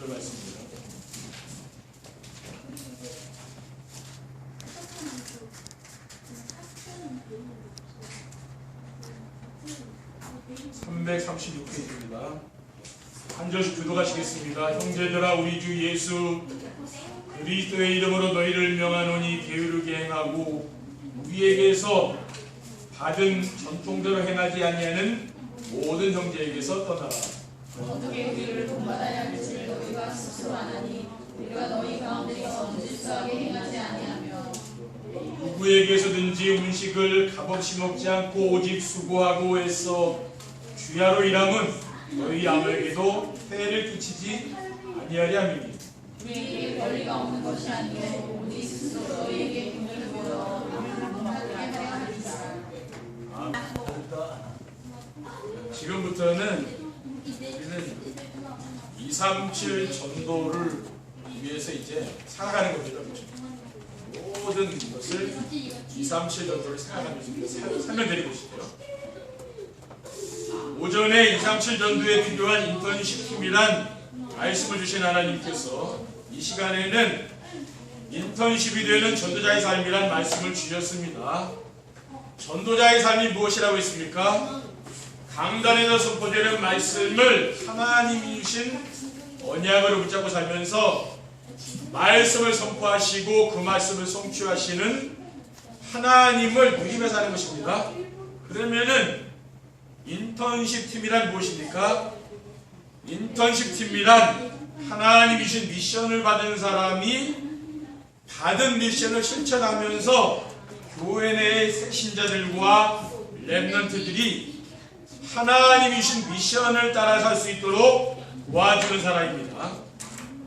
오늘 말씀입니다. (336페이지입니다) 한 절씩 교도하시겠습니다. 형제들아, 우리 주 예수 그리스도의 이름으로 너희를 명하노니 게으르게 행하고 우리에게서 받은 전통대로 행하지 아니하는 모든 형제에게서 떠나라. 어떻게 우리를 본받아야 할지 너희가 스스로 아나니 우리가 너희 가운데서 무질서하게 행하지 아니하며 누구에게서든지 음식을 값없이 먹지 않고 오직 수고하고 애써 주야로 일함은 너희 아무에게도 폐해를 끼치지 아니하리 함이니 우리에게 권리가 없는 것이 아니요 오직 스스로 너희에게 분을 보여 하게 하려 함이다. 지금부터는 우리는 237 전도를 위해서 이제 살아가는 겁니다. 그렇죠? 모든 것을 237 전도를 생각하면서 설명드리고 싶어요. 오전에 237 전도에 필요한 인턴십 팀이란 말씀을 주신 하나님께서 이 시간에는 인턴십이 되는 전도자의 삶이란 말씀을 주셨습니다. 전도자의 삶이 무엇이라고 했습니까? 강단에서 선포되는 말씀을 하나님이 주신 언약으로 붙잡고 살면서 말씀을 선포하시고 그 말씀을 성취하시는 하나님을 누리며 사는 것입니다. 그러면은 인턴십 팀이란 무엇입니까? 인턴십 팀이란 하나님이 주신 미션을 받은 사람이 받은 미션을 실천하면서 교회 내의 신자들과 렘넌트들이 하나님이 주신 미션을 따라 살 수 있도록 도와주는 사람입니다.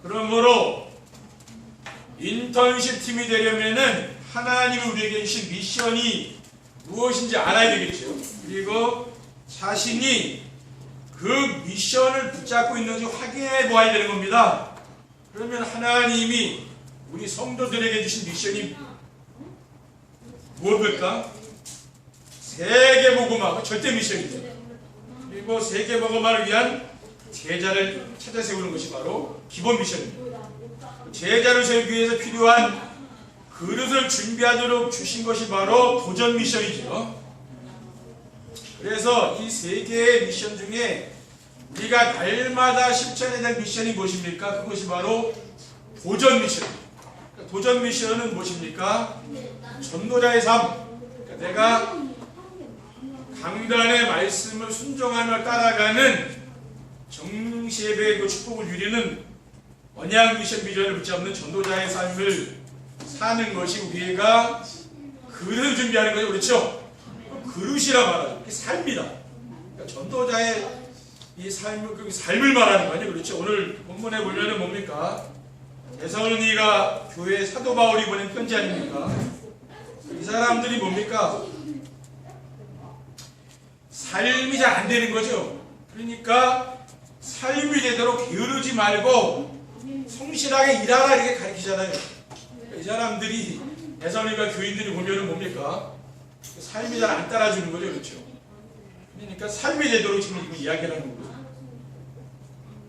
그러므로 인턴십 팀이 되려면은 하나님이 우리에게 주신 미션이 무엇인지 알아야 되겠죠. 그리고 자신이 그 미션을 붙잡고 있는지 확인해 보아야 되는 겁니다. 그러면 하나님이 우리 성도들에게 주신 미션이 무엇일까? 세계복음화, 절대 미션이죠. 그리고 세계복음화를 위한 제자를 찾아 세우는 것이 바로 기본 미션입니다. 제자를 세우기 위해서 필요한 그릇을 준비하도록 주신 것이 바로 도전 미션이죠. 그래서 이 세 개의 미션 중에 우리가 날마다 실천해야 될 미션이 무엇입니까? 그것이 바로 도전 미션입니다. 도전 미션은 무엇입니까? 전도자의 삶. 그러니까 내가 강단의 말씀을 순종하며 따라가는 정시예배의 그 축복을 누리는 언약 미션 비전을 붙잡는 전도자의 삶을 사는 것이 우리가 그릇을 준비하는 거죠. 그렇죠? 그릇이라 말하죠. 그게 삶이다. 그러니까 전도자의 이 삶을 말하는 거 아니에요. 그렇죠? 오늘 본문에 보면은 뭡니까? 데살로니가 교회 사도 바울이 보낸 편지 아닙니까? 이 사람들이 뭡니까? 삶이 잘 안 되는 거죠. 그러니까 삶이 되도록 게으르지 말고 성실하게 일하라 이렇게 가르치잖아요. 이 사람들이 데살로니가 교인들이 보면은 뭡니까? 삶이 잘 안 따라주는 거죠. 그렇죠? 그러니까 삶이 되도록 지금 이거 이야기를 하는 거죠.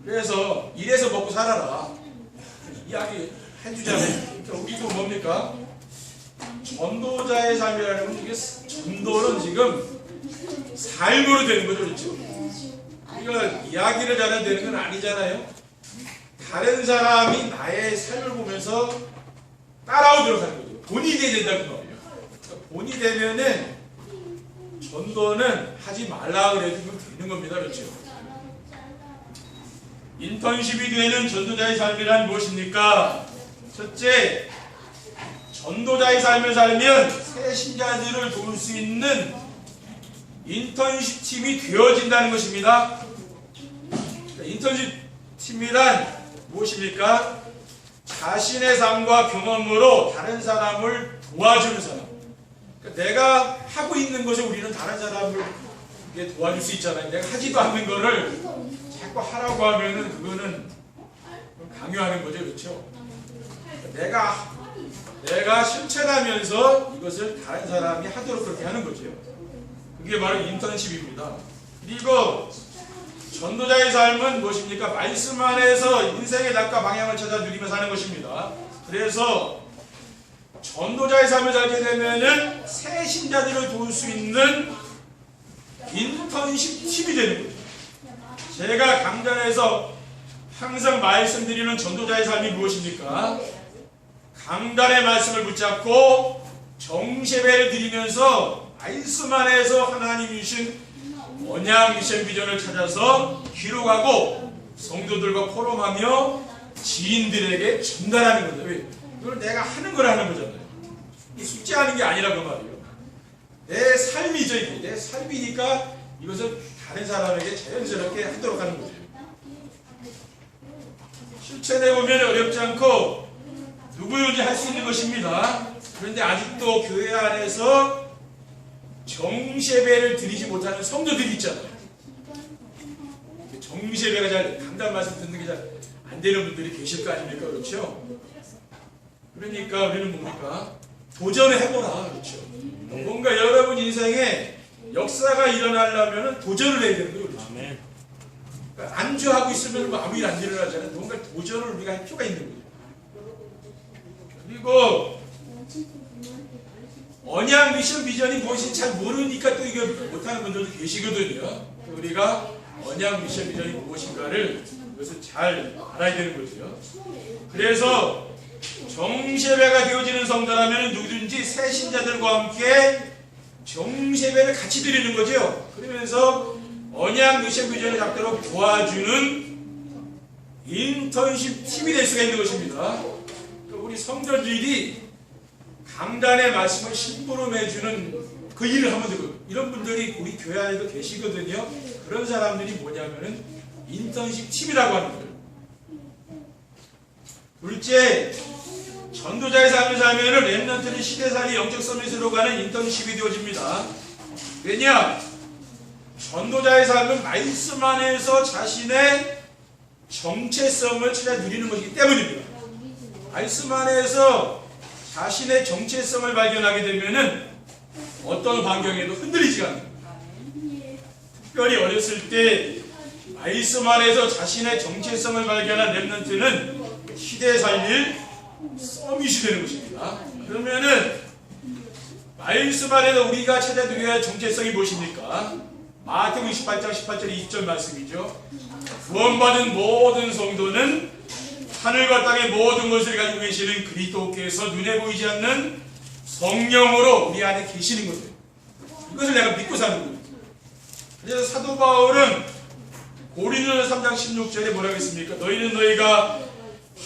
그래서 일해서 먹고 살아라 이야기 해주잖아요. 그러니까 우리도 뭡니까? 전도자의 삶이라는 건 이게 전도는 지금 삶으로 되는 거죠. 그렇죠? 우리가 이야기를 잘해야 되는 건 아니잖아요. 다른 사람이 나의 삶을 보면서 따라오도록 하는 거죠. 본이 돼야 된다는 거예요. 그러니까 본이 되면은 전도는 하지 말라 그래도 되는 겁니다. 그렇죠? 인턴십이 되는 전도자의 삶이란 무엇입니까? 첫째, 전도자의 삶을 살면 새 신자들을 도울 수 있는 인턴십 팀이 되어진다는 것입니다. 인턴십 팀이란 무엇입니까? 자신의 삶과 경험으로 다른 사람을 도와주는 사람. 그러니까 내가 하고 있는 것을 우리는 다른 사람을 도와줄 수 있잖아요. 내가 하지도 않는 거를 자꾸 하라고 하면은 그거는 강요하는 거죠. 그렇죠? 내가 실천하면서 이것을 다른 사람이 하도록 그렇게 하는 거죠. 그게 바로 인턴십입니다. 그리고 전도자의 삶은 무엇입니까? 말씀 안에서 인생의 낙과 방향을 찾아 누리며 사는 것입니다. 그래서 전도자의 삶을 살게 되면은 새 신자들을 도울 수 있는 인턴십 팀이 되는 거죠. 제가 강단에서 항상 말씀드리는 전도자의 삶이 무엇입니까? 강단의 말씀을 붙잡고 정세배를 드리면서 말씀 안에서 하나님이 주신 언약 미션 비전을 찾아서 기록하고 성도들과 포럼하며 지인들에게 전달하는 거죠. 왜? 이걸 내가 하는 걸 하는 거잖아요. 이 숙제하는 게 아니라고 말이에요. 내 삶이죠. 이게 내 삶이니까 이것을 다른 사람에게 자연스럽게 하도록 하는 거죠. 실천해 보면 어렵지 않고 누구든지 할 수 있는 것입니다. 그런데 아직도 교회 안에서 정세배를 드리지 못하는 성도들이 있잖아요. 정세배가 잘 강단 말씀 듣는 게 잘 안 되는 분들이 계실 거 아닙니까? 그렇죠? 그러니까 우리는 뭡니까? 도전을 해보라. 그렇죠? 뭔가 여러분 인생에 역사가 일어나려면 도전을 해야 되는 거예요. 그렇죠? 그러니까 안주하고 있으면 뭐 아무 일 안 일어나잖아요. 뭔가 도전을 우리가 할 필요가 있는 거예요. 그리고 언약 미션 비전이 무엇인지 잘 모르니까 또 이거 못하는 분들도 계시거든요. 우리가 언약 미션 비전이 무엇인가를 이것을 잘 알아야 되는 거죠. 그래서 정세배가 되어지는 성도라면 누구든지 새 신자들과 함께 정세배를 같이 드리는 거죠. 그러면서 언약 미션 비전을 잡도록 도와주는 인턴십 팀이 될 수가 있는 것입니다. 우리 성도들이 강단의 말씀을 심부름해주는 그 일을 하면 되고, 이런 분들이 우리 교회 안에도 계시거든요. 그런 사람들이 뭐냐면은 인턴십 팀이라고 하는 거예요. 둘째, 전도자의 삶을 살면은 렘넌트는 시대살이 영적 서밋으로 가는 인턴십이 되어집니다. 왜냐? 전도자의 삶은 말씀 안에서 자신의 정체성을 찾아 누리는 것이기 때문입니다. 말씀 안에서 자신의 정체성을 발견하게 되면은 어떤 환경에도 흔들리지 않습니다. 특별히 어렸을 때 말씀 안에서 자신의 정체성을 발견한 렘넌트는 시대에 살릴 서밋이 되는 것입니다. 그러면은 말씀 안에서 우리가 찾아 누려야 할 정체성이 무엇입니까? 마태복음 28장 18절 20절 말씀이죠. 구원받은 모든 성도는 하늘과 땅의 모든 것을 가지고 계시는 그리스도께서 눈에 보이지 않는 성령으로 우리 안에 계시는 거죠. 이것을 내가 믿고 사는 거예요. 그래서 사도 바울은 고린도서 3장 16절에 뭐라고 했습니까? 너희는 너희가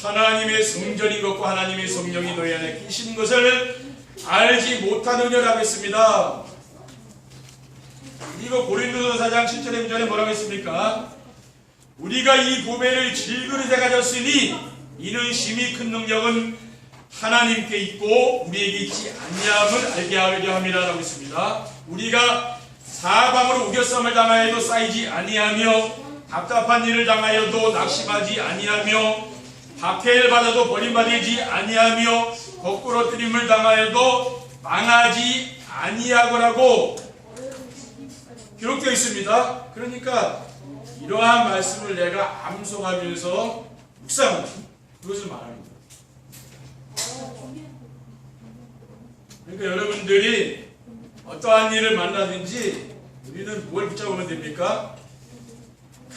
하나님의 성전인 것과 하나님의 성령이 너희 안에 계시는 것을 알지 못하느냐라고 했습니다. 그리고 고린도서 4장 7절에 9절에 뭐라고 했습니까? 우리가 이 보배를 질그릇에 가졌으니 이는 심히 큰 능력은 하나님께 있고 우리에게 있지 아니함을 알게 하려 함이라고 했습니다. 우리가 사방으로 우겨쌈을 당하여도 쌓이지 아니하며 답답한 일을 당하여도 낙심하지 아니하며 박해를 받아도 버림받지 아니하며 거꾸러뜨림을 당하여도 망하지 아니하고라고 기록되어 있습니다. 그러니까 이러한 말씀을 내가 암송하면서 묵상하는 그것을 말하는 거예요. 그러니까 여러분들이 어떠한 일을 만나든지 우리는 뭘 붙잡으면 됩니까?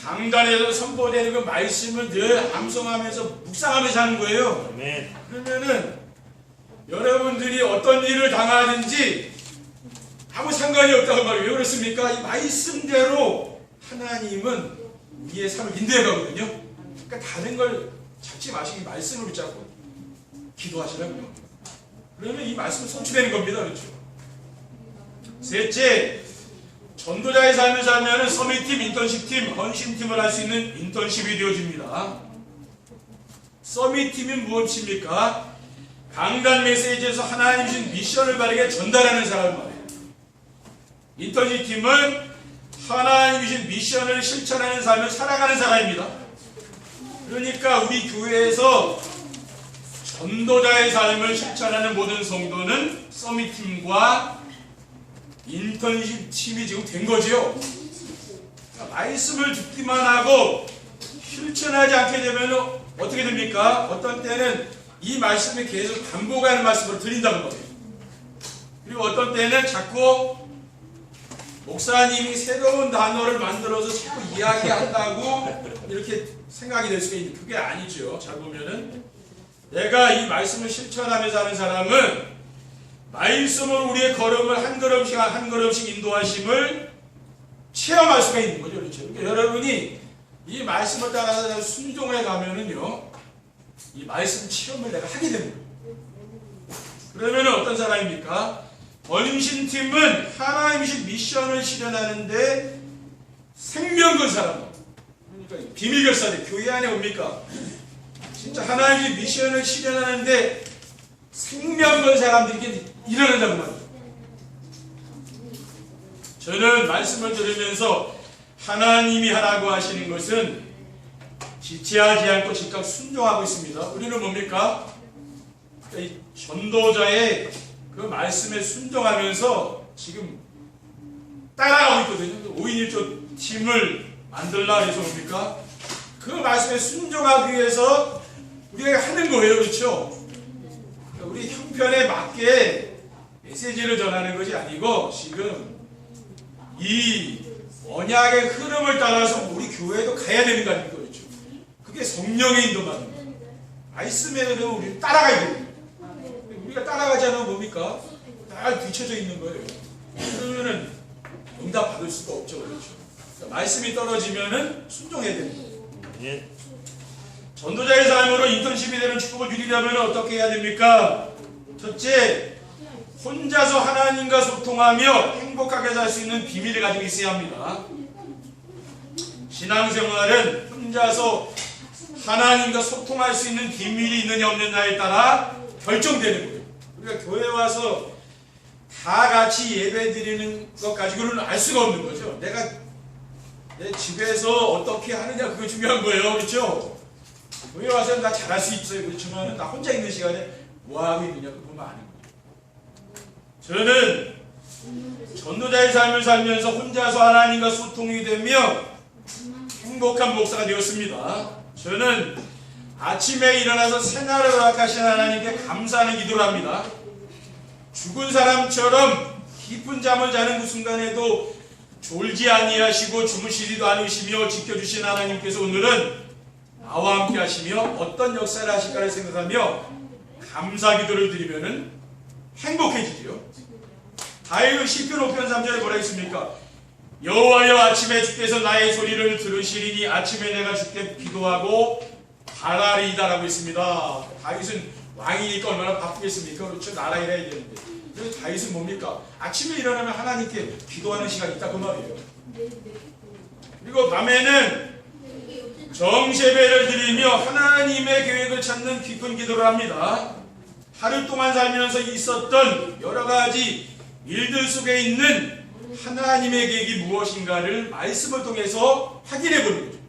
강단에서 선포되는 그 말씀을 늘 암송하면서 묵상하면서 하는 거예요. 아멘. 그러면은 여러분들이 어떤 일을 당하든지 아무 상관이 없다고 말이에요. 왜 그렇습니까? 이 말씀대로 하나님은 우리의 삶을 인도해 가거든요. 그러니까 다른 걸 찾지 마시고 말씀을 붙잡고 기도하시라고요. 그러면 이 말씀은 성취되는 겁니다. 그렇죠? 셋째, 전도자의 삶을 살면 서밋팀, 인턴십팀, 헌신팀을 할 수 있는 인턴십이 되어집니다. 서밋팀은 무엇입니까? 강단 메시지에서 하나님 주신 미션을 바르게 전달하는 사람 말이에요. 인턴십팀은 하나님 주신 미션을 실천하는 삶을 살아가는 사람입니다. 그러니까 우리 교회에서 전도자의 삶을 실천하는 모든 성도는 서밋팀과 인턴십 팀이 지금 된 거죠. 말씀을 듣기만 하고 실천하지 않게 되면 어떻게 됩니까? 어떤 때는 이 말씀이 계속 반복하는 말씀으로 들린다는 거예요. 그리고 어떤 때는 자꾸 목사님이 새로운 단어를 만들어서 자꾸 이야기한다고 이렇게 생각이 될 수가 있는데 그게 아니죠. 잘 보면은 내가 이 말씀을 실천하면서 하는 사람은 말씀으로 우리의 걸음을 한 걸음씩 한 걸음씩 인도하심을 체험할 수가 있는 거죠. 그렇죠? 그러니까 여러분이 이 말씀을 따라서 순종해 가면은요, 이 말씀 체험을 내가 하게 됩니다. 그러면 어떤 사람입니까? 번신팀은 하나님식 미션을 실현하는데 생명 건 사람. 그러니까 비밀결사대 교회 안에 옵니까? 진짜 하나님식 미션을 실현하는데 생명 건 사람들이 일어난다고 말이에요. 저는 말씀을 들으면서 하나님이 하라고 하시는 것은 지체하지 않고 즉각 순종하고 있습니다. 우리는 뭡니까? 이 전도자의 그 말씀에 순종하면서 지금 따라가고 있거든요. 5인 1조 팀을 만들라 해서 뭡니까? 그 말씀에 순종하기 위해서 우리가 하는 거예요. 그렇죠? 우리 형편에 맞게 메시지를 전하는 것이 아니고 지금 이 언약의 흐름을 따라서 우리 교회도 가야 되는 거 아닙니까? 그렇죠? 그게 성령의 인도만 말씀에 흐르면 우리는 따라가야 됩니다. 우리가 따라가지 않으면 뭡니까? 다 뒤쳐져 있는 거예요. 그러면은 응답 받을 수가 없죠. 그렇죠? 그러니까 말씀이 떨어지면은 순종해야 됩니다. 예. 전도자의 삶으로 인턴십이 되는 축복을 누리려면 어떻게 해야 됩니까? 첫째, 혼자서 하나님과 소통하며 행복하게 살 수 있는 비밀을 가지고 있어야 합니다. 신앙생활은 혼자서 하나님과 소통할 수 있는 비밀이 있느냐 없느냐에 따라 결정되는 거예요. 우리가 교회 와서 다 같이 예배 드리는 것 가지고는 알 수가 없는 거죠. 내가 내 집에서 어떻게 하느냐 그게 중요한 거예요. 그렇죠? 교회 와서는 다 잘할 수 있어요. 그렇지만 나 혼자 있는 시간에 뭐 하고 있느냐 그거 보면 아는 거예요. 저는 전도자의 삶을 살면서 혼자서 하나님과 소통이 되며 행복한 목사가 되었습니다. 저는 아침에 일어나서 새날을 허락하신 하나님께 감사하는 기도를 합니다. 죽은 사람처럼 깊은 잠을 자는 그 순간에도 졸지 아니하시고 주무시지도 않으시며 지켜주신 하나님께서 오늘은 나와 함께 하시며 어떤 역사를 하실까를 생각하며 감사 기도를 드리면은 행복해지죠. 다윗은 시편 5편 3절에 뭐라 했습니까? 여호와여 아침에 주께서 나의 소리를 들으시리니 아침에 내가 주께 기도하고 바라리이다라고 했습니다. 다윗은 왕이니까 얼마나 바쁘겠습니까? 그렇죠. 나라 일해야 되는데. 그래서 다윗은 뭡니까? 아침에 일어나면 하나님께 기도하는 시간이 있다 그 말이에요. 그리고 밤에는 정세배를 드리며 하나님의 계획을 찾는 깊은 기도를 합니다. 하루 동안 살면서 있었던 여러 가지 일들 속에 있는 하나님의 계획이 무엇인가를 말씀을 통해서 확인해 보는 거죠.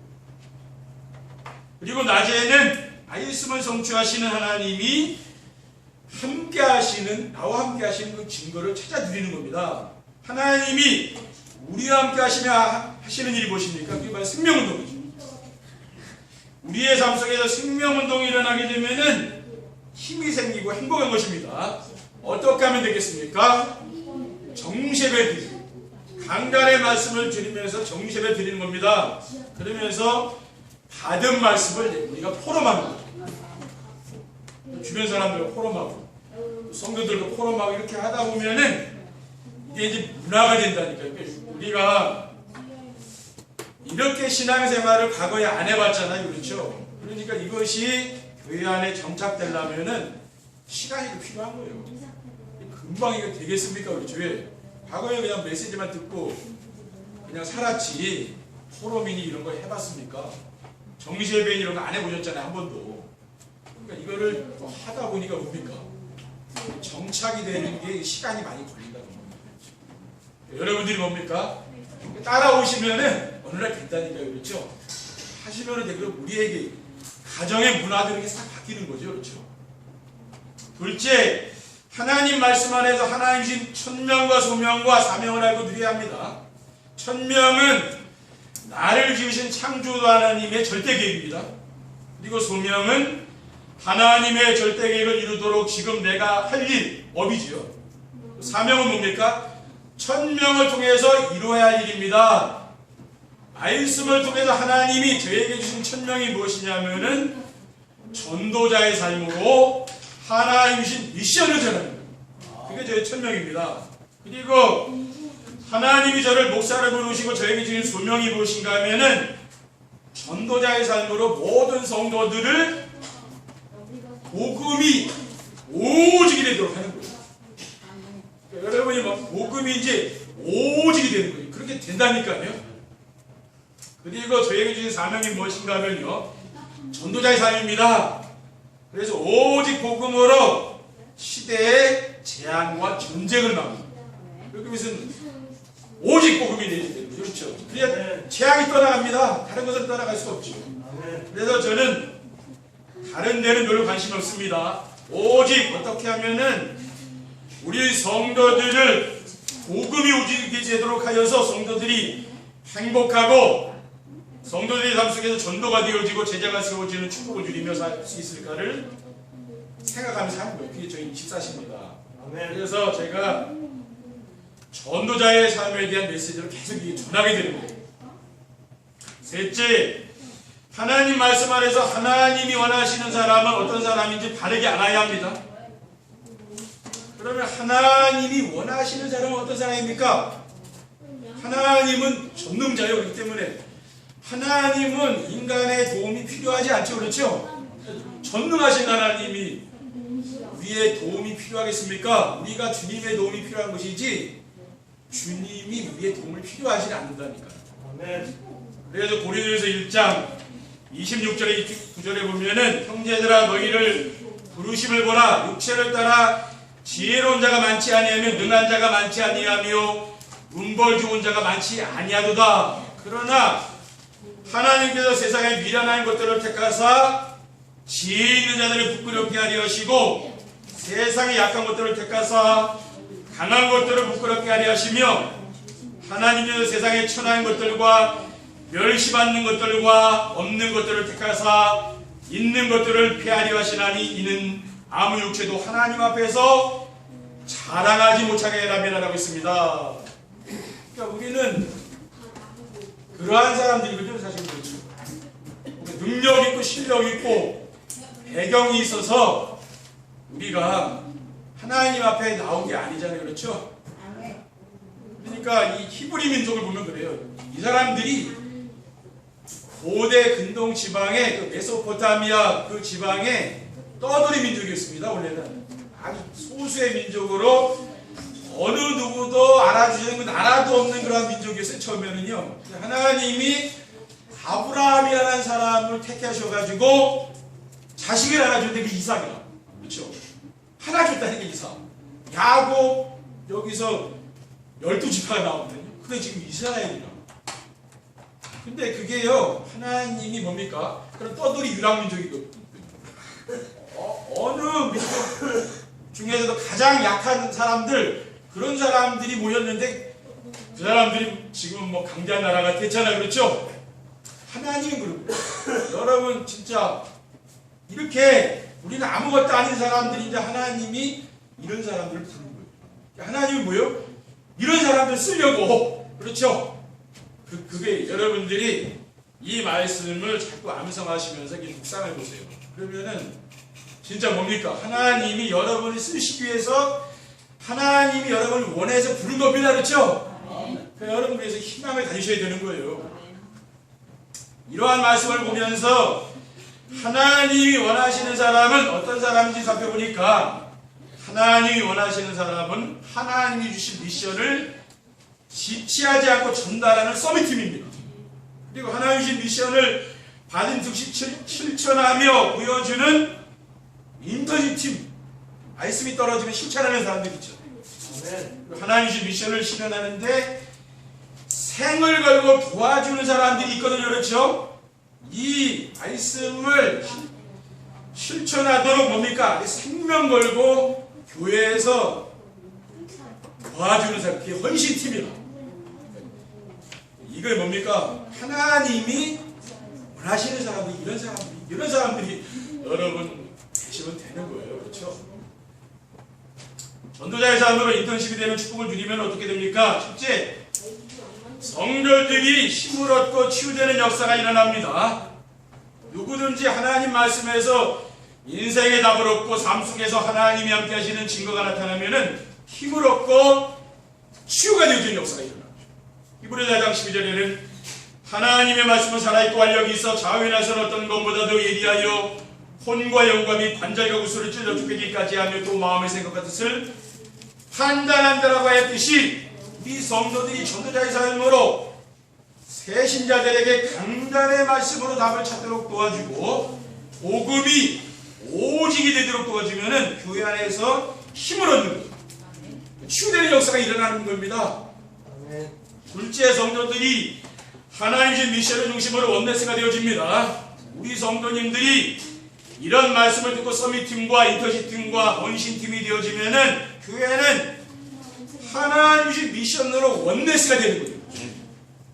그리고 낮에는 말씀을 성취하시는 하나님이 함께 하시는, 나와 함께 하시는 그 증거를 찾아드리는 겁니다. 하나님이 우리와 함께 하시는 일이 무엇입니까? 그게 바로 생명운동이죠. 우리의 삶 속에서 생명운동이 일어나게 되면은 힘이 생기고 행복한 것입니다. 어떻게 하면 되겠습니까? 정세배 드리고 강단의 말씀을 드리면서 정세배 드리는 겁니다. 그러면서 받은 말씀을 우리가 포럼하는 거죠. 주변 사람들과 포럼하고 성도들과 포럼하고 이렇게 하다 보면은 이게 이제 문화가 된다니까요. 우리가 이렇게 신앙생활을 과거에 안 해봤잖아요. 그렇죠? 그러니까 이것이 교회 안에 정착되려면은 시간이 필요한 거예요. 금방 이거 되겠습니까? 그렇죠? 왜? 과거에 그냥 메시지만 듣고 그냥 살았지 포럼이니 이런 거 해봤습니까? 정시예배 이런 거 안 해보셨잖아요. 한 번도. 그러니까 이거를 또 하다 보니까 뭡니까? 정착이 되는 게 시간이 많이 걸린다는 겁니다. 여러분들이 뭡니까? 따라오시면은 어느 날 된다니까요. 그렇죠? 하시면은 되고 우리에게 가정의 문화들이 이렇게 싹 바뀌는 거죠. 그렇죠? 둘째, 하나님 말씀 안에서 하나님이신 천명과 소명과 사명을 알고 누려야 합니다. 천명은 나를 지으신 창조 하나님의 절대 계획입니다. 그리고 소명은 하나님의 절대 계획을 이루도록 지금 내가 할 일, 업이지요. 사명은 뭡니까? 천명을 통해서 이루어야 할 일입니다. 말씀을 통해서 하나님이 저에게 주신 천명이 무엇이냐면은 전도자의 삶으로 하나님이 주신 미션을 전하는 거예요. 그게 저의 천명입니다. 그리고 하나님이 저를 목사를 부르시고 저에게 주신 소명이 무엇인가 하면은 전도자의 삶으로 모든 성도들을 복음이 오직이 되도록 하는 거예요. 그러니까 여러분이 막 복음이 이제 오직이 되는 거예요. 그렇게 된다니까요. 그리고 저에게 주신 사명이 무엇인가 하면요, 전도자의 삶입니다. 그래서 오직 복음으로 시대의 재앙과 전쟁을 막는, 그것은 오직 복음이 되어야 돼요. 그렇죠. 그래야 재앙이 떠나갑니다. 다른 것은 떠나갈 수가 없죠. 그래서 저는 다른 데는 별로 관심 없습니다. 오직 어떻게 하면은 우리 성도들을 복음이 오직이 되도록 하여서 성도들이 행복하고 성도들의 삶 속에서 전도가 되어지고 제자가 세워지는 축복을 누리며 살 수 있을까를 생각하면서 하는 거예요. 그게 저희 집사십니다. 그래서 제가 전도자의 삶에 대한 메시지를 계속 전하게 되는 거예요. 셋째, 하나님 말씀 안에서 하나님이 원하시는 사람은 어떤 사람인지 바르게 알아야 합니다. 그러면 하나님이 원하시는 사람은 어떤 사람입니까? 하나님은 전능자예요. 그렇기 때문에 하나님은 인간의 도움이 필요하지 않죠. 그렇죠? 전능하신 하나님이 우리의 도움이 필요하겠습니까? 우리가 주님의 도움이 필요한 것이지 주님이 우리의 도움을 필요하지 않는다니까. 그래서 고린도전서 1장 26절에 9절에 보면은 형제들아 너희를 부르심을 보라. 육체를 따라 지혜로운 자가 많지 아니하며 능한 자가 많지 아니하며 문벌 좋은 자가 많지 아니하도다. 그러나 하나님께서 세상에 미련한 것들을 택하사 지혜 있는 자들을 부끄럽게 하려 하시고 세상의 약한 것들을 택하사 강한 것들을 부끄럽게 하려 하시며 하나님께서 세상의 천한 것들과 멸시받는 것들과 없는 것들을 택하사 있는 것들을 폐하려 하시나니 이는 아무 육체도 하나님 앞에서 자랑하지 못하게 하라고 했습니다. 그러니까 우리는 그러한 사람들이거든요. 사실 그렇죠. 능력 있고 실력 있고 배경이 있어서 우리가 하나님 앞에 나온 게 아니잖아요. 그렇죠? 그러니까 이 히브리 민족을 보면 그래요. 이 사람들이 고대 근동 지방의 그 메소포타미아 그 지방의 떠돌이 민족이었습니다. 원래는 아주 소수의 민족으로 어느 누구도 알아주시는 건 알아도 없는 그런 민족이었어요. 처음에는요. 하나님이 아브라함이라는 사람을 택하셔가지고 자식을 하나 줬는데 그 이삭이라. 그렇죠? 하나 줬다니까 이삭. 야곱 여기서 12지파가 나오거든요. 그게 지금 이스라엘이라. 근데 그게요, 하나님이 뭡니까? 그런 떠돌이 유랑민족이거든요. 어느 민족 중에서도 가장 약한 사람들, 그런 사람들이 모였는데 그 사람들이 지금 뭐 강대한 나라가 됐잖아요. 그렇죠? 하나님은 그러고 여러분 진짜 이렇게 우리는 아무것도 아닌 사람들인데 하나님이 이런 사람들을 부르는 거예요. 하나님이 뭐예요? 이런 사람들 쓰려고. 그렇죠? 그게 여러분들이 이 말씀을 자꾸 암송하시면서 묵상해 보세요. 그러면은 진짜 뭡니까? 하나님이 여러분을 쓰시기 위해서 하나님이 여러분을 원해서 부른 겁니다. 그렇죠? 그러니까 여러분 그래서 희망을 가지셔야 되는 거예요. 이러한 말씀을 보면서 하나님이 원하시는 사람은 어떤 사람인지 살펴보니까 하나님이 원하시는 사람은 하나님이 주신 미션을 지체하지 않고 전달하는 서밋팀입니다. 그리고 하나님이 주신 미션을 받은 즉시 실천하며 보여주는 인턴십팀. 말씀이 떨어지면 실천하는 사람들이 있죠. 하나님이 주신 미션을 실현하는데 생을 걸고 도와주는 사람들이 있거든요. 그렇죠? 이 말씀을 실천하도록 뭡니까? 생명 걸고 교회에서 도와주는 사람, 그게 헌신팀이라. 이걸 뭡니까? 하나님이 원하시는 사람들이 이런 사람들이 여러분 계시면 되는 거예요. 그렇죠? 전도자의 삶으로 인턴십이 되는 축복을 누리면 어떻게 됩니까? 첫째, 성도들이 힘을 얻고 치유되는 역사가 일어납니다. 누구든지 하나님 말씀에서 인생의 답을 얻고 삶 속에서 하나님이 함께 하시는 증거가 나타나면은 힘을 얻고 치유가 되어지는 역사가 일어납니다. 히브리서 4장 12절에는 하나님의 말씀은 살아있고 활력이 있어 좌우에 나선 어떤 것보다도 예리하여 혼과 영과 및 관절과 구슬을 찔러 죽이기까지 하며 또 마음의 생각과 뜻을 판단한다라고 했듯이 우리 성도들이 전도자의 삶으로 새 신자들에게 강단의 말씀으로 답을 찾도록 도와주고 복음이 오직이 되도록 도와주면은 교회 안에서 힘을 얻는 거예요. 치유되는 역사가 일어나는 겁니다. 둘째, 성도들이 하나님 신 미션을 중심으로 원네스가 되어집니다. 우리 성도님들이 이런 말씀을 듣고 서밋팀과 인터시팀과 원신팀이 되어지면은 교회는 하나님 신 미션으로 원네스가 되는 거예요.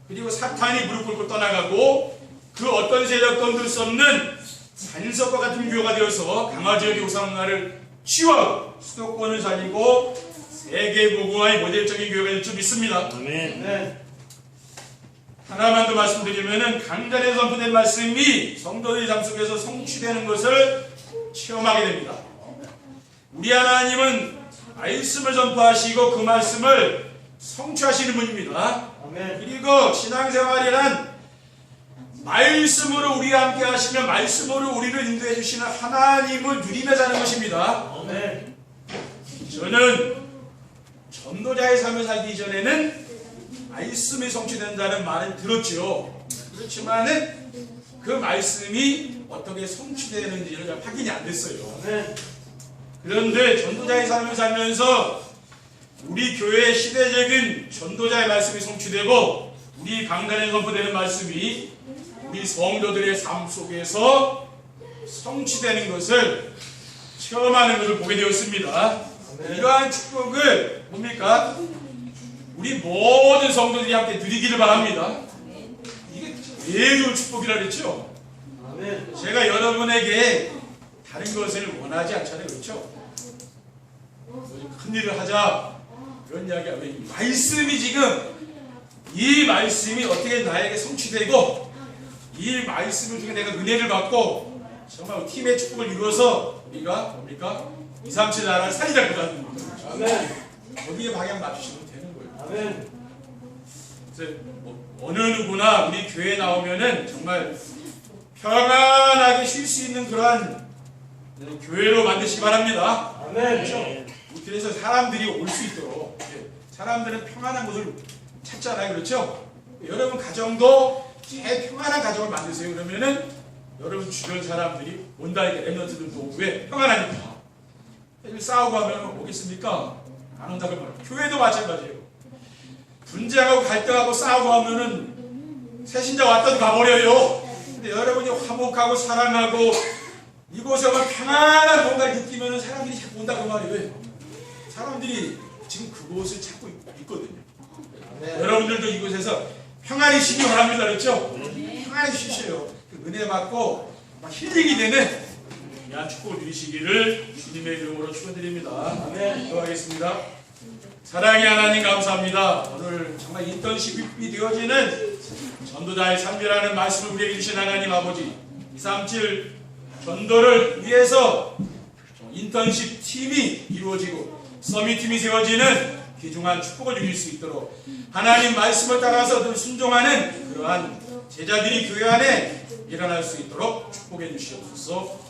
그리고 사탄이 무릎 꿇고 떠나가고 그 어떤 세력도 흔들 수 없는 산석과 같은 교회가 되어서 강화지역의 우상문화를 치유하고 수도권을 살리고 세계 보고와의 모델적인 교회가 될 줄 믿습니다. 아멘. 하나만 더 말씀드리면은 강단에 선포된 말씀이 성도들의 삶 속에서 성취되는 것을 체험하게 됩니다. 우리 하나님은 말씀을 전파하시고 그 말씀을 성취하시는 분입니다. 아멘. 그리고 신앙생활이란 말씀으로 우리와 함께 하시며 말씀으로 우리를 인도해 주시는 하나님을 누리며 사는 것입니다. 아멘. 저는 전도자의 삶을 살기 이전에는 말씀이 성취된다는 말은 들었죠. 그렇지만은 그 말씀이 어떻게 성취되는지는 확인이 안 됐어요. 아멘. 그런데 전도자의 삶을 살면서 우리 교회의 시대적인 전도자의 말씀이 성취되고 우리 강단에 선포되는 말씀이 우리 성도들의 삶 속에서 성취되는 것을 체험하는 것을 보게 되었습니다. 이러한 축복을 뭡니까? 우리 모든 성도들이 함께 누리기를 바랍니다. 이게 제일 좋은 축복이라 그랬죠? 아멘. 제가 여러분에게 다른 것을 원하지 않잖아요. 그렇죠? 큰 일을 하자 그런 이야기야. 왜? 말씀이 지금 이 말씀이 어떻게 나에게 성취되고 이 말씀을 통해 내가 은혜를 받고 정말 팀의 축복을 이루어서 우리가 뭡니까? 2, 3, 7 나라를 살리자 그러는 겁니다. 아멘. 거기에 방향 맞추시면 되는 거예요. 아멘. 그래서 어느 누구나 우리 교회에 나오면은 정말 평안하게 쉴 수 있는 그러한 교회로 만드시기 바랍니다. 아멘. 그래서 사람들이 올 수 있도록 사람들은 평안한 곳을 찾잖아요. 그렇죠? 여러분 가정도 제일 평안한 가정을 만드세요. 그러면은 여러분 주변 사람들이 온다 이렇게 랩런트들도 왜 평안하니까 싸우고 하면 오겠습니까? 안 온다고 말해요. 교회도 마찬가지예요. 분쟁하고 갈등하고 싸우고 하면은 새신자 왔다도 가버려요. 근데 여러분이 화목하고 사랑하고 이곳에 오면 평안한 뭔가를 느끼면 사람들이 자꾸 온다고 말이에요. 사람들이 지금 그곳을 찾고 있거든요. 여러분들도 이곳에서 평안히 쉬기 바랍니다. 그렇죠? 평안히 쉬셔요. 그 은혜 받고 막 힐링이 되는 야 축복을 누리시기를 주님의 이름으로 축원드립니다. 아멘. 기도하겠습니다. 사랑의 하나님 감사합니다. 오늘 정말 인턴십이 되어지는 전도자의 삶이라는 말씀을 우리에게 주신 하나님 아버지 237 전도를 위해서 인턴십 팀이 이루어지고 서밋팀이 세워지는 귀중한 축복을 누릴 수 있도록 하나님 말씀을 따라서 늘 순종하는 그러한 제자들이 교회 안에 일어날 수 있도록 축복해 주시옵소서.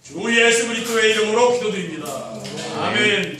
주 예수 그리스도의 이름으로 기도드립니다. 아멘.